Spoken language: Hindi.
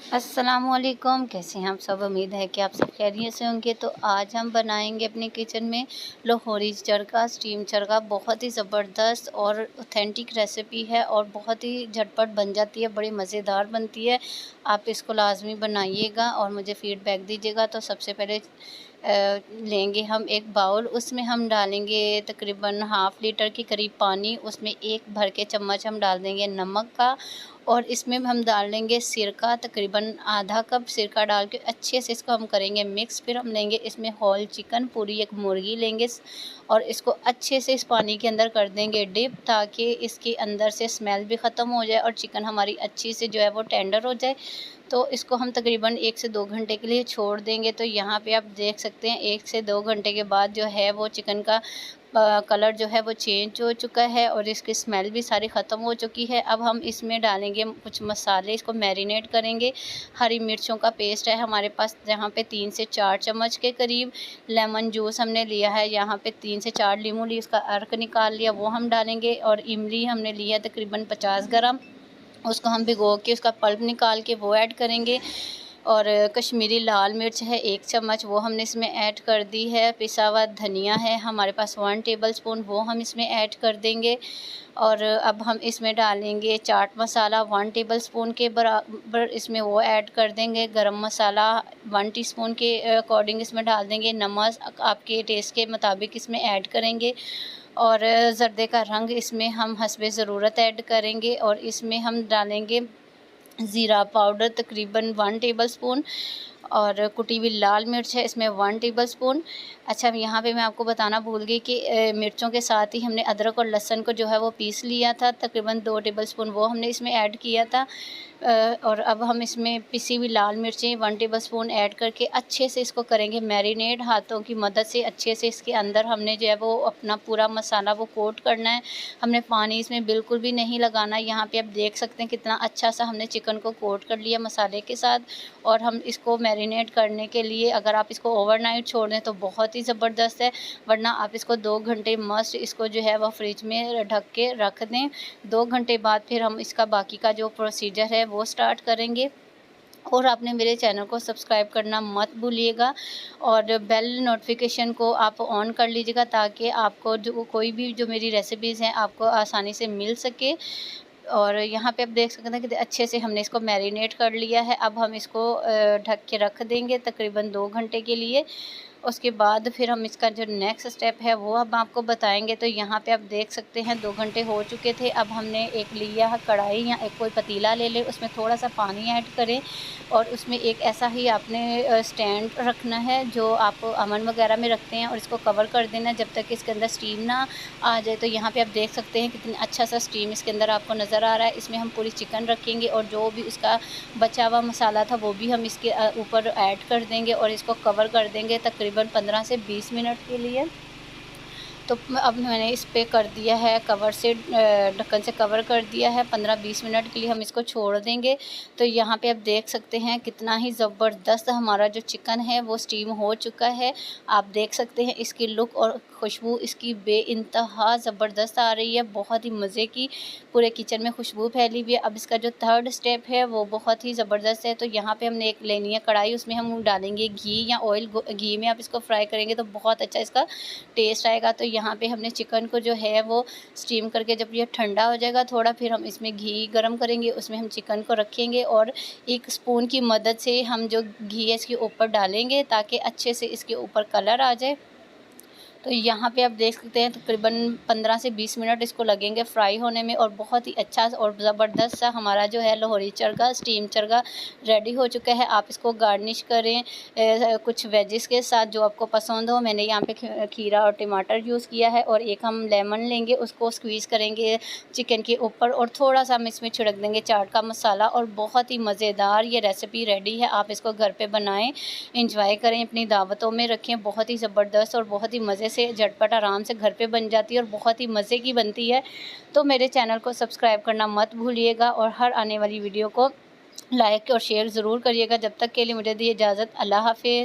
अस्सलामुअलैकुम, कैसे हैं आप सब। उम्मीद है कि आप सब खैरियत से होंगे। तो आज हम बनाएंगे अपने किचन में लाहौरी चरखा, स्टीम चरखा। बहुत ही ज़बरदस्त और ऑथेंटिक रेसिपी है और बहुत ही झटपट बन जाती है, बड़ी मज़ेदार बनती है। आप इसको लाजमी बनाइएगा और मुझे फ़ीडबैक दीजिएगा। तो सबसे पहले लेंगे हम एक बाउल, उसमें हम डालेंगे तकरीबन हाफ़ लीटर के करीब पानी। उसमें एक भर के चम्मच हम डाल देंगे नमक का, और इसमें हम डाल देंगे सिरका, तकरीबन आधा कप सिरका डाल के अच्छे से इसको हम करेंगे मिक्स। फिर हम लेंगे इसमें होल चिकन, पूरी एक मुर्गी लेंगे और इसको अच्छे से इस पानी के अंदर कर देंगे डिप, ताकि इसके अंदर से स्मेल भी ख़त्म हो जाए और चिकन हमारी अच्छी से जो है वो टेंडर हो जाए। तो इसको हम तकरीबन 1 से 2 घंटे के लिए छोड़ देंगे। तो यहाँ पे आप देख सकते हैं 1 से 2 घंटे के बाद जो है वो चिकन का कलर जो है वो चेंज हो चुका है और इसकी स्मेल भी सारी ख़त्म हो चुकी है। अब हम इसमें डालेंगे कुछ मसाले, इसको मैरिनेट करेंगे। हरी मिर्चों का पेस्ट है हमारे पास यहाँ पे 3 से 4 चम्मच के करीब। लेमन जूस हमने लिया है यहाँ पे 3 से 4 लीमू ली, इसका अर्क निकाल लिया, वो हम डालेंगे। और इमली हमने लिया तकरीबन 50 ग्राम, उसको हम भिगो के उसका पल्प निकाल के वो ऐड करेंगे। और कश्मीरी लाल मिर्च है 1 चम्मच, वो हमने इसमें ऐड कर दी है। पिसा हुआ धनिया है हमारे पास 1 टेबलस्पून, वो हम इसमें ऐड कर देंगे। और अब हम इसमें डालेंगे चाट मसाला 1 टेबलस्पून के बराबर, इसमें वो ऐड कर देंगे। गरम मसाला 1 टीस्पून के अकॉर्डिंग इसमें डाल देंगे। नमक आपके टेस्ट के मुताबिक इसमें ऐड करेंगे। और ज़र्दे का रंग इसमें हम हस्बे ज़रूरत ऐड करेंगे। और इसमें हम डालेंगे ज़ीरा पाउडर तकरीबन 1 टेबलस्पून, और कुटी हुई लाल मिर्च है इसमें 1 टेबलस्पून। अच्छा, यहाँ पे मैं आपको बताना भूल गई कि मिर्चों के साथ ही हमने अदरक और लहसुन को जो है वो पीस लिया था, तकरीबन 2 टेबलस्पून वो हमने इसमें ऐड किया था। और अब हम इसमें पिसी हुई लाल मिर्चें 1 टेबलस्पून ऐड करके अच्छे से इसको करेंगे मैरिनेट। हाथों की मदद से अच्छे से इसके अंदर हमने जो है वो अपना पूरा मसाला वो कोट करना है। हमने पानी इसमें बिल्कुल भी नहीं लगाना। यहाँ पे आप देख सकते हैं कितना अच्छा सा हमने चिकन को कोट कर लिया मसाले के साथ। और हम इसको मैरिनेट करने के लिए, अगर आप इसको ओवरनाइट छोड़ दें तो बहुत ही ज़बरदस्त है, वरना आप इसको 2 घंटे मस्ट इसको जो है वह फ्रिज में ढक के रख दें। 2 घंटे बाद फिर हम इसका बाकी का जो प्रोसीजर है वो स्टार्ट करेंगे। और आपने मेरे चैनल को सब्सक्राइब करना मत भूलिएगा और बेल नोटिफिकेशन को आप ऑन कर लीजिएगा, ताकि आपको जो कोई भी जो मेरी रेसिपीज़ हैं आपको आसानी से मिल सके। और यहाँ पे आप देख सकते हैं कि अच्छे से हमने इसको मैरिनेट कर लिया है। अब हम इसको ढक के रख देंगे तकरीबन 2 घंटे के लिए। उसके बाद फिर हम इसका जो नेक्स्ट स्टेप है वो अब आपको बताएंगे। तो यहाँ पे आप देख सकते हैं 2 घंटे हो चुके थे। अब हमने एक लिया है कढ़ाई या एक कोई पतीला ले लें, उसमें थोड़ा सा पानी ऐड करें और उसमें एक ऐसा ही आपने स्टैंड रखना है जो आप अमन वगैरह में रखते हैं, और इसको कवर कर देना जब तक इसके अंदर स्टीम ना आ जाए। तो यहाँ पे आप देख सकते हैं कितना अच्छा सा स्टीम इसके अंदर आपको नज़र आ रहा है। इसमें हम पूरी चिकन रखेंगे और जो भी उसका बचा हुआ मसाला था वो भी हम इसके ऊपर ऐड कर देंगे और इसको कवर कर देंगे तकरीबन 15 से 20 मिनट के लिए। तो अब मैंने इस पे कर दिया है कवर से, ढक्कन से कवर कर दिया है। 15-20 मिनट के लिए हम इसको छोड़ देंगे। तो यहाँ पे आप देख सकते हैं कितना ही ज़बरदस्त हमारा जो चिकन है वो स्टीम हो चुका है। आप देख सकते हैं इसकी लुक और खुशबू इसकी बेइंतहा ज़बरदस्त आ रही है, बहुत ही मज़े की पूरे किचन में खुशबू फैली हुई है। अब इसका जो थर्ड स्टेप है वो बहुत ही ज़बरदस्त है। तो यहाँ पे हमने एक लेनी है कढ़ाई, उसमें हम डालेंगे घी या ऑयल। घी में आप इसको फ्राई करेंगे तो बहुत अच्छा इसका टेस्ट आएगा। तो यहाँ पे हमने चिकन को जो है वो स्टीम करके जब ये ठंडा हो जाएगा थोड़ा, फिर हम इसमें घी गरम करेंगे, उसमें हम चिकन को रखेंगे और एक स्पून की मदद से हम जो घी है इसके ऊपर डालेंगे ताकि अच्छे से इसके ऊपर कलर आ जाए। तो यहाँ पे आप देख सकते हैं तकरीबन 15 से 20 मिनट इसको लगेंगे फ्राई होने में, और बहुत ही अच्छा और ज़बरदस्त सा हमारा जो है लाहौरी चरखा, स्टीम चरखा रेडी हो चुका है। आप इसको गार्निश करें कुछ वेजिस के साथ जो आपको पसंद हो। मैंने यहाँ पे खीरा और टमाटर यूज़ किया है, और एक हम लेमन लेंगे, उसको स्क्वीज़ करेंगे चिकन के ऊपर और थोड़ा सा हम इसमें छिड़क देंगे चाट का मसाला, और बहुत ही मज़ेदार ये रेसिपी रेडी है। आप इसको घर पे बनाएं, इंजॉय करें, अपनी दावतों में रखें। बहुत ही ज़बरदस्त और बहुत ही मज़े से झटपट आराम से घर पे बन जाती है और बहुत ही मज़े की बनती है। तो मेरे चैनल को सब्सक्राइब करना मत भूलिएगा और हर आने वाली वीडियो को लाइक और शेयर ज़रूर करिएगा। जब तक के लिए मुझे दी इजाज़त, अल्लाह हाफ़िज़।